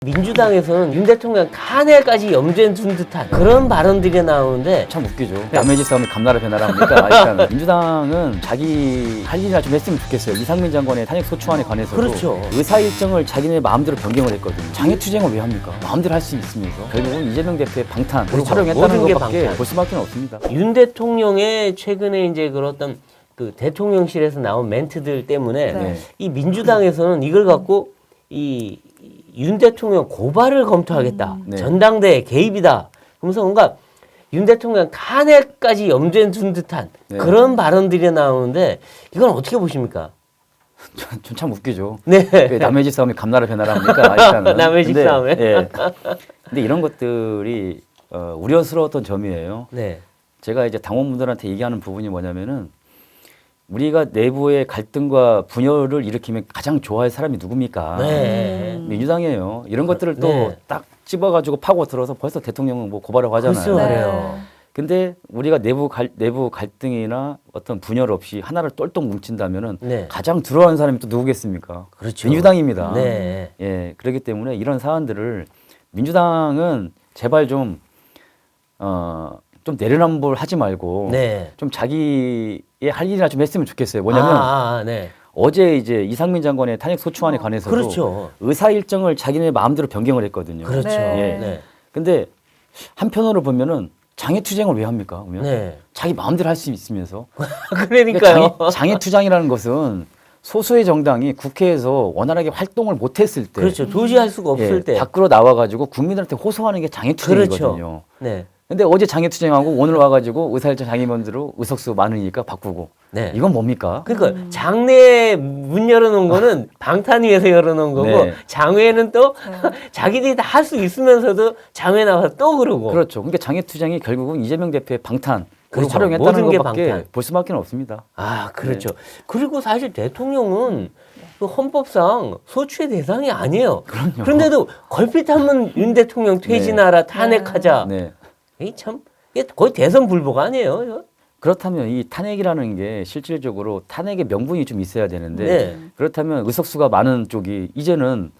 민주당에서는 윤 대통령 탄핵까지 염두에 둔 듯한 그런 발언들이 나오는데 참 웃기죠. 남의 집 싸움이 감나라 배나라 합니까? 일단은 민주당은 자기 할 일이나 좀 했으면 좋겠어요. 이상민 장관의 탄핵 소추안에 관해서도 그렇죠. 의사 일정을 자기네 마음대로 변경을 했거든요. 장애투쟁을 왜 합니까? 마음대로 할 수 있으면서 결국은 이재명 대표의 방탄, 그렇죠. 활용했다는 모든 게 것밖에 방탄. 볼 수밖에 없습니다. 윤 대통령의 최근에 이제 그랬던 그 대통령실에서 나온 멘트들 때문에 네. 이 민주당에서는 이걸 갖고 이 윤 대통령 고발을 검토하겠다. 네. 전당대회 개입이다. 그러면서 뭔가 윤 대통령 탄핵까지 염두에 둔 듯한 네. 그런 발언들이 나오는데 이건 어떻게 보십니까? 전 참 웃기죠. 네. 왜 남의 집 싸움이 감나라 배나라 합니까? 일단은. 남의 집 근데, 싸움에. 예. 근데 이런 것들이 우려스러웠던 점이에요. 네. 제가 이제 당원분들한테 얘기하는 부분이 뭐냐면은 우리가 내부의 갈등과 분열을 일으키면 가장 좋아할 사람이 누굽니까? 네. 민주당이에요. 이런 것들을 또 네. 딱 집어가지고 파고 들어서 벌써 대통령은 뭐 고발을 하잖아요. 글쎄 말이에요. 근데 우리가 내부 갈등이나 어떤 분열 없이 하나를 똘똘 뭉친다면은 네. 가장 두려워하는 사람이 또 누구겠습니까? 그렇죠. 민주당입니다. 네. 예, 그렇기 때문에 이런 사안들을 민주당은 제발 좀 내려남불 하지 말고 네. 좀 자기의 할 일이나 좀 했으면 좋겠어요. 뭐냐면 네. 어제 이제 이상민 장관의 탄핵 소추안에 관해서도 그렇죠. 의사 일정을 자기네 마음대로 변경을 했거든요. 그렇죠. 네. 네. 근데 한편으로 보면은 장애투쟁을 왜 합니까? 그러면 네. 자기 마음대로 할 수 있으면서 그러니까요. 장애투쟁이라는 것은 소수의 정당이 국회에서 원활하게 활동을 못했을 때, 그렇죠. 도저히 할 수가 없을 예, 때. 밖으로 나와가지고 국민들한테 호소하는 게 장애투쟁이거든요. 그렇죠. 네. 근데 어제 장애투쟁하고 오늘 와가지고 의사일정 장애인들로 의석수 많으니까 바꾸고, 네. 이건 뭡니까? 그러니까 장내에 문 열어놓은 거는 방탄 위에서 열어놓은 거고 네. 장외는 또 자기들이 다 할 수 있으면서도 장외 나와서 또 그러고. 그렇죠. 그러니까 장애투쟁이 결국은 이재명 대표의 방탄, 그렇죠. 활용했다는 모든 게 것밖에 방탄. 볼 수밖에 없습니다. 아, 그렇죠. 그리고 사실 대통령은 그 헌법상 소추의 대상이 아니에요. 그런데도 걸핏하면 윤 대통령 퇴진하라, 탄핵하자. 네. 이 참, 이게 거의 대선 불복 아니에요? 이거? 그렇다면 이 탄핵이라는 게 실질적으로 탄핵의 명분이 좀 있어야 되는데 네. 그렇다면 의석수가 많은 쪽이 이제는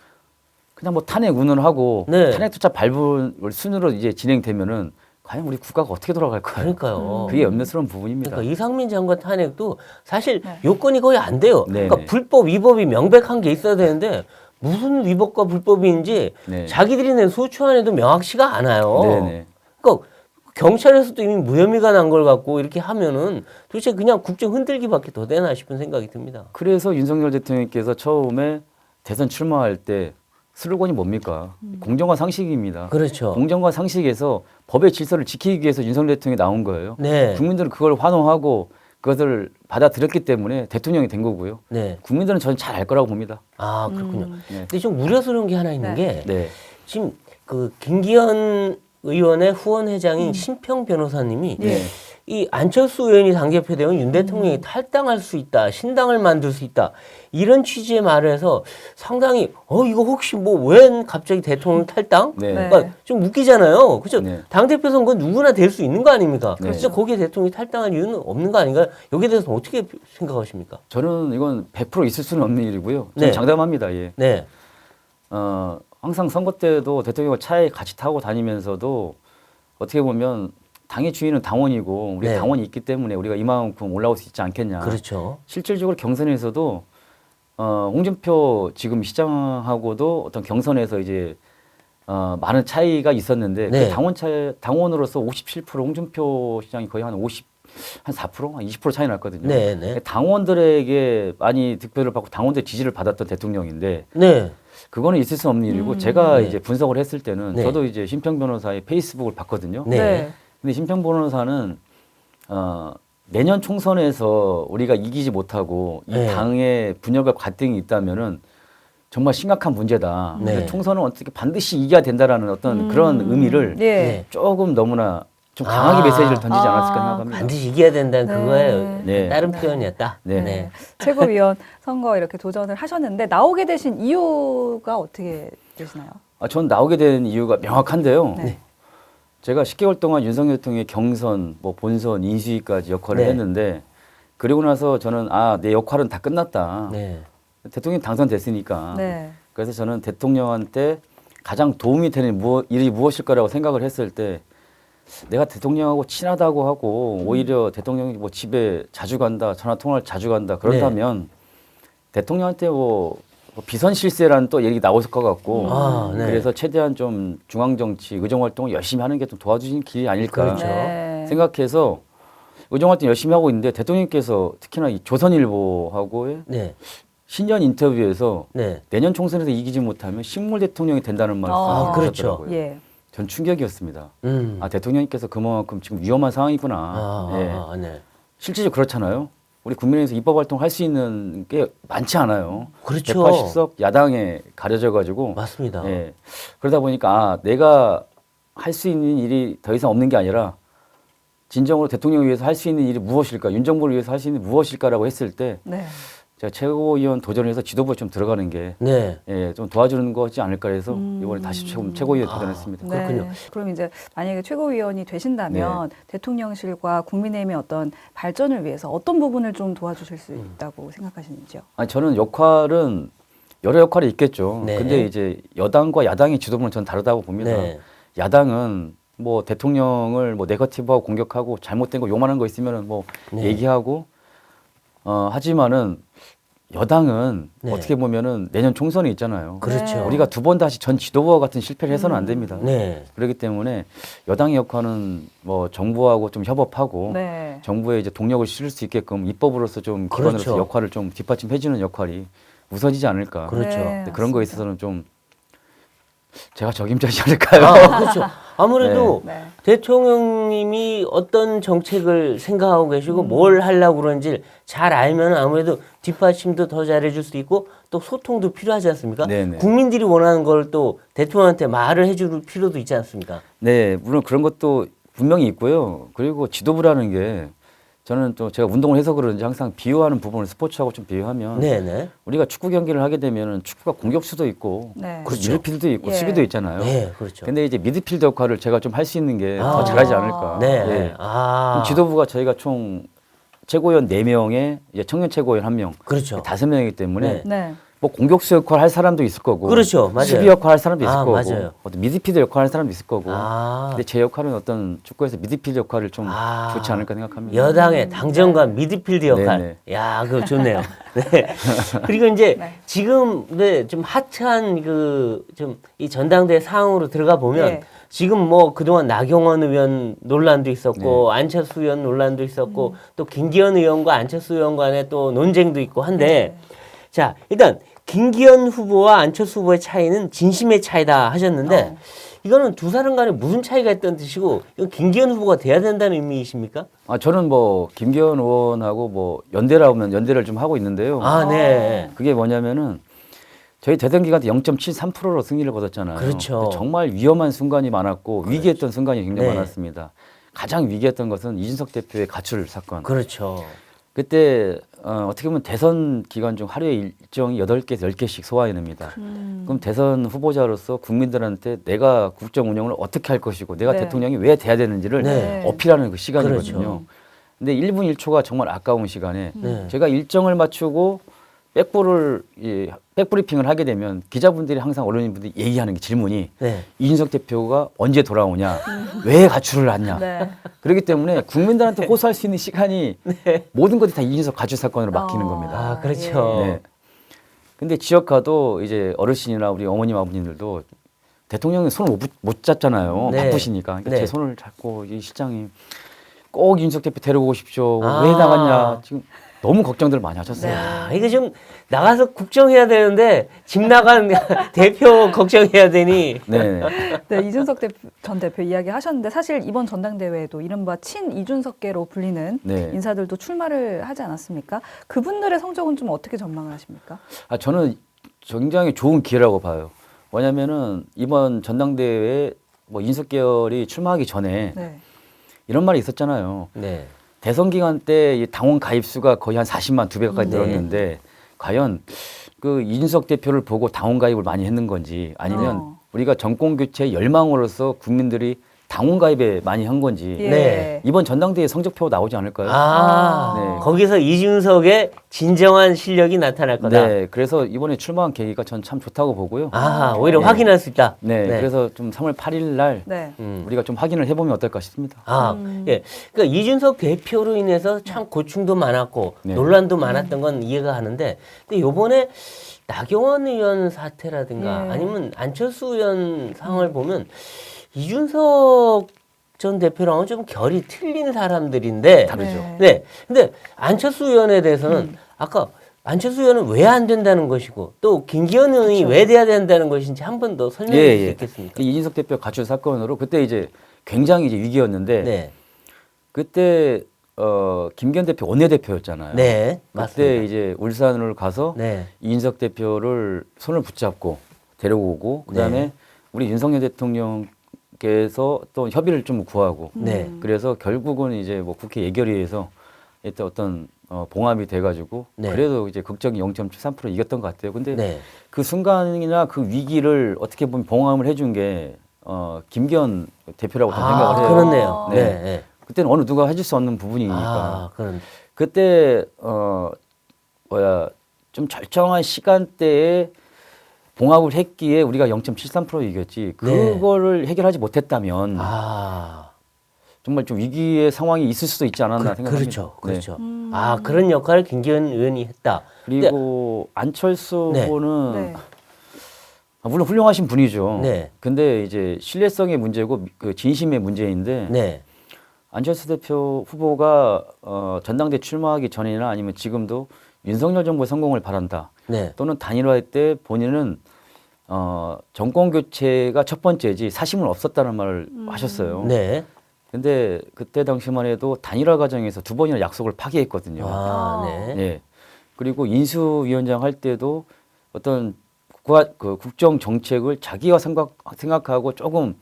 그냥 뭐 탄핵 운운하고 네. 탄핵 투자 발부 순으로 이제 진행되면은 과연 우리 국가가 어떻게 돌아갈까요? 그러니까요. 그게 염려스러운 부분입니다. 그러니까 이상민 장관 탄핵도 사실 요건이 거의 안 돼요. 네, 그러니까 네. 불법, 위법이 명백한 게 있어야 되는데 무슨 위법과 불법인지 네. 자기들이 낸 소추안에도 명확치가 않아요. 네네. 그러니까 경찰에서도 이미 무혐의가 난 걸 갖고 이렇게 하면은 도대체 그냥 국정 흔들기밖에 더 되나 싶은 생각이 듭니다. 그래서 윤석열 대통령께서 처음에 대선 출마할 때 슬로건이 뭡니까? 공정과 상식입니다. 그렇죠. 공정과 상식에서 법의 질서를 지키기 위해서 윤석열 대통령이 나온 거예요. 네. 국민들은 그걸 환호하고 그것을 받아들였기 때문에 대통령이 된 거고요. 네. 국민들은 저는 잘 알 거라고 봅니다. 아, 그렇군요. 네. 근데 좀 우려스러운 게 하나 있는 게 네. 지금 그 김기현 의원의 후원 회장인 심평 변호사님이 네. 이 안철수 의원이 당대표 되면 윤 대통령이 탈당할 수 있다, 신당을 만들 수 있다 이런 취지의 말을 해서 상당히 이거 혹시 뭐 왜 갑자기 대통령 탈당? 네. 그러니까 좀 웃기잖아요, 그렇죠? 네. 당대표 선거 누구나 될 수 있는 거 아닙니까? 네. 그래서 거기에 대통령이 탈당할 이유는 없는 거 아닌가요? 여기에 대해서 어떻게 생각하십니까? 저는 이건 100% 있을 수는 없는 일이고요. 저는 네. 장담합니다. 예. 네, 항상 선거 때도 대통령과 차에 같이 타고 다니면서도 어떻게 보면 당의 주인은 당원이고 우리 네. 당원이 있기 때문에 우리가 이만큼 올라올 수 있지 않겠냐. 그렇죠. 실질적으로 경선에서도 홍준표 지금 시장하고도 어떤 경선에서 이제 많은 차이가 있었는데 네. 그 당원으로서 57% 홍준표 시장이 거의 한 4%, 한 20% 차이 났거든요. 네, 네, 당원들에게 많이 득표를 받고 당원들 지지를 받았던 대통령인데 네, 그거는 있을 수 없는 일이고 제가 네. 이제 분석을 했을 때는 네. 저도 이제 심평 변호사의 페이스북을 봤거든요. 네. 근데 심평 변호사는 내년 총선에서 우리가 이기지 못하고 이 네. 당의 분열과 갈등이 있다면은 정말 심각한 문제다. 네. 그래서 총선은 어떻게 반드시 이겨야 된다라는 어떤 그런 의미를 네. 조금 너무나 좀 강하게 메시지를 던지지 않았을까 생각합니다. 반드시 이겨야 된다는 네. 그거예요. 네. 다른 표현이었다. 네. 최고위원 선거 이렇게 도전을 하셨는데 나오게 되신 이유가 어떻게 되시나요? 전 나오게 된 이유가 명확한데요. 네. 제가 10개월 동안 윤석열 대통령의 경선, 뭐 본선, 인수위까지 역할을 네. 했는데 그리고 나서 저는 내 역할은 다 끝났다. 네. 대통령 당선됐으니까. 네. 그래서 저는 대통령한테 가장 도움이 되는 일이 무엇일까라고 생각을 했을 때 내가 대통령하고 친하다고 하고 오히려 대통령이 뭐 집에 자주 간다, 전화 통화를 자주 간다 그런다면 대통령한테 뭐 비선 실세라는 또 얘기 나올 것 같고 그래서 최대한 좀 중앙 정치 의정 활동을 열심히 하는 게 좀 도와주시는 길이 아닐까 그렇죠. 생각해서 의정 활동 열심히 하고 있는데 대통령께서 특히나 이 조선일보하고의 네. 신년 인터뷰에서 네. 내년 총선에서 이기지 못하면 식물 대통령이 된다는 말씀을 아, 그렇죠. 하셨더라고요. 예. 전 충격이었습니다. 음. 아 대통령님께서 그만큼 지금 위험한 상황이구나. 예. 네. 실질적으로 그렇잖아요. 우리 국민의힘에서 입법 활동을 할 수 있는 게 많지 않아요. 그렇죠. 180석 야당에 가려져 가지고 맞습니다. 예. 그러다 보니까 아, 내가 할 수 있는 일이 더 이상 없는 게 아니라 진정으로 대통령을 위해서 할 수 있는 일이 무엇일까, 윤 정부를 위해서 할 수 있는 무엇일까라고 했을 때 네. 제가 최고위원 도전해서 지도부에 좀 들어가는 게 네. 예, 좀 도와주는 거지 않을까 해서 이번에 다시 최고위원 도전했습니다. 그렇군요. 네. 그럼 이제 만약에 최고위원이 되신다면 대통령실과 국민의힘의 어떤 발전을 위해서 어떤 부분을 좀 도와주실 수 있다고 생각하시는지요? 아니 저는 역할은 여러 역할이 있겠죠. 네. 근데 이제 여당과 야당의 지도부는 전 다르다고 봅니다. 네. 야당은 뭐 대통령을 뭐 네거티브하고 공격하고 잘못된 거 요만한 거 있으면은 뭐 네. 얘기하고 하지만은 여당은 네. 어떻게 보면은 내년 총선이 있잖아요. 그렇죠. 네. 우리가 두 번 다시 전 지도부와 같은 실패를 해서는 안 됩니다. 네. 그렇기 때문에 여당의 역할은 뭐 정부하고 좀 협업하고 네. 정부에 이제 동력을 실을 수 있게끔 입법으로서 좀 기관으로서 그렇죠. 역할을 좀 뒷받침해주는 역할이 우선이지 않을까. 그렇죠. 네, 근데 그런 거에 맞습니다. 있어서는 좀 제가 적임자지 않을까요? 그렇죠. 아무래도 네. 대통령님이 어떤 정책을 생각하고 계시고 뭘 하려고 그런지 잘 알면 아무래도 뒷받침도 더 잘해줄 수 있고 또 소통도 필요하지 않습니까? 네네. 국민들이 원하는 걸 또 대통령한테 말을 해줄 필요도 있지 않습니까? 네, 물론 그런 것도 분명히 있고요. 그리고 지도부라는 게 저는 또 제가 운동을 해서 그런지 항상 비유하는 부분을 스포츠하고 좀 비유하면 네네. 우리가 축구 경기를 하게 되면은 축구가 공격수도 있고 네. 그렇죠. 미드필드도 있고 예. 수비도 있잖아요. 네, 그렇죠. 근데 이제 미드필드 역할을 제가 좀 할 수 있는 게 더 아. 잘하지 않을까. 네. 예. 아. 그럼 지도부가 저희가 총 최고위원 4명에 이제 청년 최고위원 1명, 그렇죠. 5명이기 때문에 네. 네. 뭐 공격수 역할 할 사람도 있을 거고, 그렇죠. 맞아요. 수비 역할 할 사람도 있을 아, 거고, 맞아요. 어떤 미드필드 역할 할 사람도 있을 거고. 아. 근데 제 역할은 어떤 축구에서 미드필드 역할을 좀 아. 좋지 않을까 생각합니다. 여당의 당정관 미드필드 역할. 네네. 야, 그거 좋네요. 네. 그리고 이제 네. 지금 좀 핫한 그 좀 이 전당대 상황으로 들어가 보면 네. 지금 뭐 그동안 나경원 의원 논란도 있었고 안철수 의원 논란도 있었고 또 김기현 의원과 안철수 의원 간의 또 논쟁도 있고 한데 자, 일단 김기현 후보와 안철수 후보의 차이는 진심의 차이다 하셨는데 이거는 두 사람 간에 무슨 차이가 있다는 뜻이고 이건 김기현 후보가 돼야 된다는 의미이십니까? 아, 저는 뭐 김기현 의원하고 뭐 연대라면 연대를 좀 하고 있는데요. 아, 네. 그게 뭐냐면은 저희 대선 기간 때 0.73%로 승리를 거뒀잖아요. 그렇죠. 근데 정말 위험한 순간이 많았고 위기했던 순간이 굉장히 네. 많았습니다. 가장 위기했던 것은 이준석 대표의 가출 사건. 그렇죠. 그때 어떻게 보면 대선 기간 중 하루에 일정이 8개에서 10개씩 소화해냅니다. 그럼 대선 후보자로서 국민들한테 내가 국정 운영을 어떻게 할 것이고 내가 네. 대통령이 왜 돼야 되는지를 네. 어필하는 그 시간이거든요. 그렇죠. 근데 1분 1초가 정말 아까운 시간에 네. 제가 일정을 맞추고 백브리핑을 하게 되면 기자분들이 항상 언론인분들이 얘기하는 게 질문이 네. 이준석 대표가 언제 돌아오냐, 왜 가출을 했냐. 네. 그렇기 때문에 국민들한테 호소할 수 있는 시간이 모든 것이 다 이준석 가출 사건으로 막히는 어. 겁니다. 아, 그렇죠. 네. 근데 지역 가도 이제 어르신이나 우리 어머님 아버님들도 대통령이 손을 못 잡잖아요. 네. 바쁘시니까. 그러니까 네. 제 손을 잡고 이 실장님 꼭 이준석 대표 데리고 오십시오. 아. 왜 나갔냐. 지금 너무 걱정들 많이 하셨어요. 야, 이게 좀 나가서 국정해야 되는데 집 나간 대표 걱정해야 되니. 네. 네, 이준석 전 대표 이야기 하셨는데 사실 이번 전당대회에도 이른바 친 이준석계로 불리는 네. 인사들도 출마를 하지 않았습니까? 그분들의 성적은 좀 어떻게 전망을 하십니까? 아, 저는 굉장히 좋은 기회라고 봐요. 뭐냐면은 이번 전당대회에 뭐 이준석 계열이 출마하기 전에 네. 이런 말이 있었잖아요. 네. 대선 기간 때 이 당원 가입 수가 거의 한 40만 2배 가까이 네. 늘었는데 과연 그 이준석 대표를 보고 당원 가입을 많이 했는 건지 아니면 어. 우리가 정권 교체 열망으로서 국민들이 당원 가입에 많이 한 건지 예. 네. 이번 전당대회 성적표 나오지 않을까요? 아, 네. 거기서 이준석의 진정한 실력이 나타날 거다. 네, 그래서 이번에 출마한 계기가 전 참 좋다고 보고요. 아, 오히려 네. 확인할 수 있다. 네, 그래서 좀 3월 8일 날 네. 우리가 좀 확인을 해보면 어떨까 싶습니다. 아, 예. 그러니까 이준석 대표로 인해서 참 고충도 많았고 네. 논란도 많았던 건 이해가 가는데, 근데 요번에 나경원 의원 사태라든가 예. 아니면 안철수 의원 상황을 보면 이준석 전 대표랑은 좀 결이 틀린 사람들인데 다르죠. 네. 네. 근데 안철수 의원에 대해서는 아까 안철수 의원은 왜 안 된다는 것이고 또 김기현 의원이 왜 돼야 된다는 것인지 한 번 더 설명해 주실 수 있겠습니까? 그 이준석 대표 가출 사건으로 그때 이제 굉장히 이제 위기였는데 네. 그때 김기현 대표 원내대표였잖아요. 네. 그때 맞습니다. 이제 울산을 가서 네. 이준석 대표를 손을 붙잡고 데려오고 그다음에 네. 우리 윤석열 대통령께서 또 협의를 좀 구하고 네. 그래서 결국은 이제 뭐 국회 예결위에서 일단 어떤 봉합이 돼가지고 네. 그래도 이제 극적인 0.73% 이겼던 것 같아요. 근데 네. 그 순간이나 그 위기를 어떻게 보면 봉합을 해준 게 김기현 대표라고 저는 생각을 해요. 그렇네요. 네. 네. 네. 그때는 어느 누가 해줄 수 없는 부분이니까. 아, 그런. 그때 좀 절정한 시간대에 봉합을 했기에 우리가 0.73% 이겼지. 네. 그거를 해결하지 못했다면 아, 정말 좀 위기의 상황이 있을 수도 있지 않았나 생각합니다. 그렇죠. 네. 그렇죠. 아, 그런 역할을 김기현 의원이 했다. 그리고 안철수 네. 후보는 네. 물론 훌륭하신 분이죠. 네. 근데 이제 신뢰성의 문제고 그 진심의 문제인데 네. 안철수 대표 후보가 전당대 출마하기 전이나 아니면 지금도 윤석열 정부의 성공을 바란다. 네. 또는 단일화할 때 본인은 정권 교체가 첫 번째지 사심은 없었다는 말을 하셨어요. 네. 근데 그때 당시만 해도 단일화 과정에서 2번이나 약속을 파기했거든요. 아, 네. 예. 그리고 인수위원장 할 때도 어떤 그 국정 정책을 자기가 생각하고 조금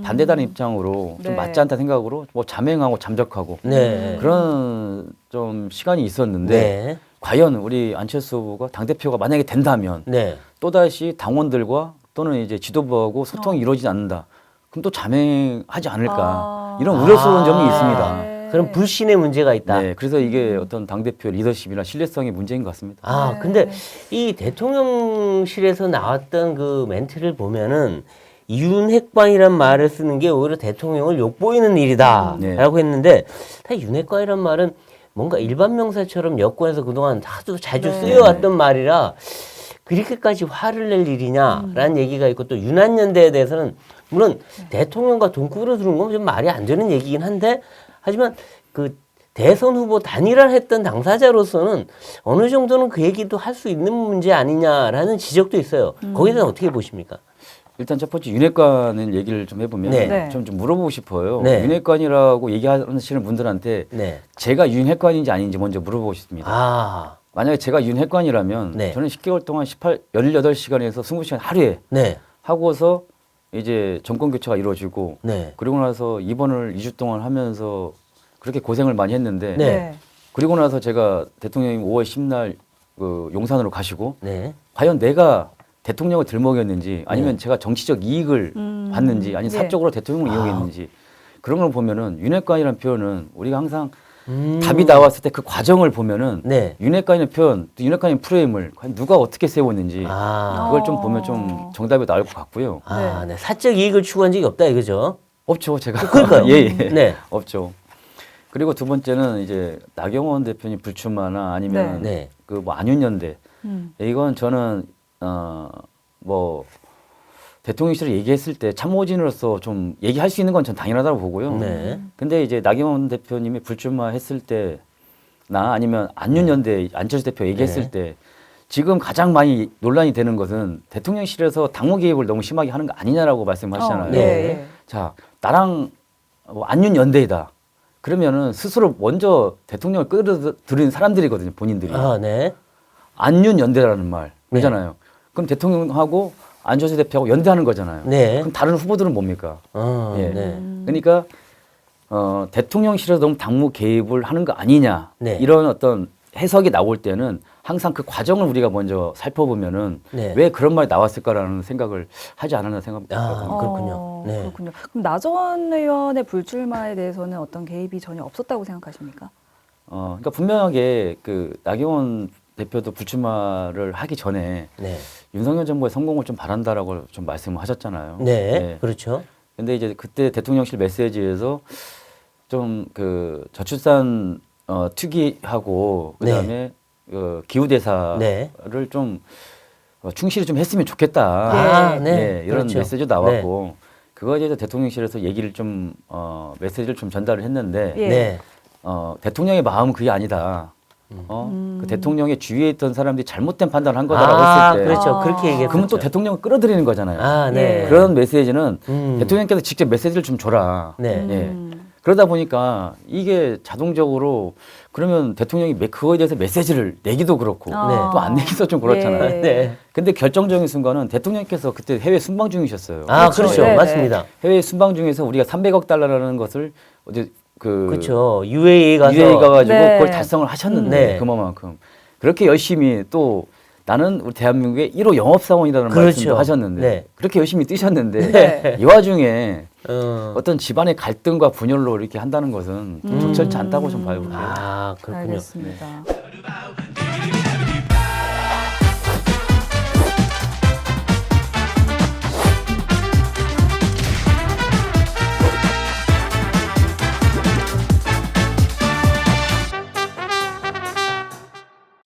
반대다는 입장으로 좀 네. 맞지 않다 생각으로 뭐 잠행하고 잠적하고 네. 그런 좀 시간이 있었는데 네. 과연 우리 안철수 후보가 당대표가 만약에 된다면 네. 또다시 당원들과 또는 이제 지도부하고 소통이 이루어지지 않는다. 그럼 또 잠행하지 않을까. 이런 우려스러운 점이 있습니다. 네. 그럼 불신의 문제가 있다. 네, 그래서 이게 어떤 당대표 리더십이나 신뢰성의 문제인 것 같습니다. 아, 네. 근데 이 대통령실에서 나왔던 그 멘트를 보면은 윤핵관이란 말을 쓰는 게 오히려 대통령을 욕보이는 일이다라고 네. 했는데 사실 윤핵관이란 말은 뭔가 일반 명사처럼 여권에서 그동안 하도 자주 네. 쓰여왔던 말이라 그렇게까지 화를 낼 일이냐라는 얘기가 있고 또 윤한연대에 대해서는 물론 대통령과 동급으로 두는 건 좀 말이 안 되는 얘기긴 한데 하지만 그 대선 후보 단일화를 했던 당사자로서는 어느 정도는 그 얘기도 할 수 있는 문제 아니냐라는 지적도 있어요. 거기에 대해서 어떻게 보십니까? 일단 첫 번째 윤핵관은 얘기를 좀 해보면 네. 네. 좀 물어보고 싶어요. 네. 윤핵관이라고 얘기하시는 분들한테 네. 제가 윤핵관인지 아닌지 먼저 물어보고 싶습니다. 아, 만약에 제가 윤핵관이라면 네. 저는 10개월 동안 18시간에서 20시간 하루에 네. 하고서 이제 정권 교체가 이루어지고 네. 그리고 나서 입원을 2주 동안 하면서 그렇게 고생을 많이 했는데 네. 그리고 나서 제가 대통령님 5월 10날 그 용산으로 가시고 네. 과연 내가 대통령을 들먹였는지 아니면 제가 정치적 이익을 받는지 아니면 네. 사적으로 대통령을 이용했는지 그런 걸 보면은 윤핵관이라는 표현은 우리가 항상 음. 답이 나왔을 때 그 과정을 보면은 네. 윤핵관의 표현, 또 윤핵관의 프레임을 과연 누가 어떻게 세웠는지 아, 그걸 좀 보면 좀 정답이 나올 것 같고요. 아, 네. 사적 이익을 추구한 적이 없다 이거죠. 없죠, 제가. 그러니까요. 예, 예. 네. 없죠. 그리고 두 번째는 이제 나경원 대표님 불출마나 아니면 네. 그 뭐 안윤연대 이건 저는 뭐 대통령실을 얘기했을 때 참모진으로서 좀 얘기할 수 있는 건 전 당연하다고 보고요. 네. 근데 이제 나경원 대표님이 불출마했을 때나 아니면 안윤연대 안철수 대표 얘기했을 네. 때 지금 가장 많이 논란이 되는 것은 대통령실에서 당무 개입을 너무 심하게 하는 거 아니냐라고 말씀하시잖아요. 네. 자, 나랑 뭐 안윤연대이다. 그러면은 스스로 먼저 대통령을 끌어들인 사람들이거든요, 본인들이. 아, 네. 안윤연대라는 말 그러잖아요. 그럼 대통령하고 안철수 대표하고 연대하는 거잖아요. 네. 그럼 다른 후보들은 뭡니까? 예. 네. 그러니까 대통령실에서 너무 당무 개입을 하는 거 아니냐 네. 이런 어떤 해석이 나올 때는 항상 그 과정을 우리가 먼저 살펴보면은 네. 왜 그런 말이 나왔을까라는 생각을 하지 않았나 생각합니다. 아, 그렇군요. 네. 그렇군요. 그럼 나전 의원의 불출마에 대해서는 어떤 개입이 전혀 없었다고 생각하십니까? 그러니까 분명하게 그 나경원 대표도 불출마를 하기 전에 네. 윤석열 정부의 성공을 좀 바란다라고 좀 말씀을 하셨잖아요. 네. 그렇죠. 근데 이제 그때 대통령실 메시지에서 좀 그 저출산 특위하고 그다음에 기후 대사를 네. 좀 충실히 좀 했으면 좋겠다. 아, 네. 이런 그렇죠. 메시지도 나왔고 그거에 대해서 대통령실에서 얘기를 좀 메시지를 좀 전달을 했는데 예. 네. 대통령의 마음은 그게 아니다. 그 대통령의 주위에 있던 사람들이 잘못된 판단을 한 거다라고 아, 했을 때 그렇죠. 그렇게 얘기했죠. 그러면 또 대통령을 끌어들이는 거잖아요. 아, 네. 예. 그런 메시지는 음. 대통령께서 직접 메시지를 좀 줘라. 네. 예. 그러다 보니까 이게 자동적으로 그러면 대통령이 그거에 대해서 메시지를 내기도 그렇고 아. 또 안 내기도 좀 그렇잖아요. 예. 네. 근데 결정적인 순간은 대통령께서 그때 해외 순방 중이셨어요. 아, 그렇죠. 그렇죠. 네, 네. 맞습니다. 해외 순방 중에서 우리가 300억 달러라는 것을 어제 그렇죠. UAE 가서 UAE 가가지고 네. 그걸 달성을 하셨는데 네. 그만큼 그렇게 열심히 또 나는 우리 대한민국의 1호 영업사원이라는 그렇죠. 말씀도 하셨는데 네. 그렇게 열심히 뛰셨는데 네. 이 와중에 어. 어떤 집안의 갈등과 분열로 이렇게 한다는 것은 좀 적절치 않다고 좀 봐요. 아, 그렇군요. 알겠습니다.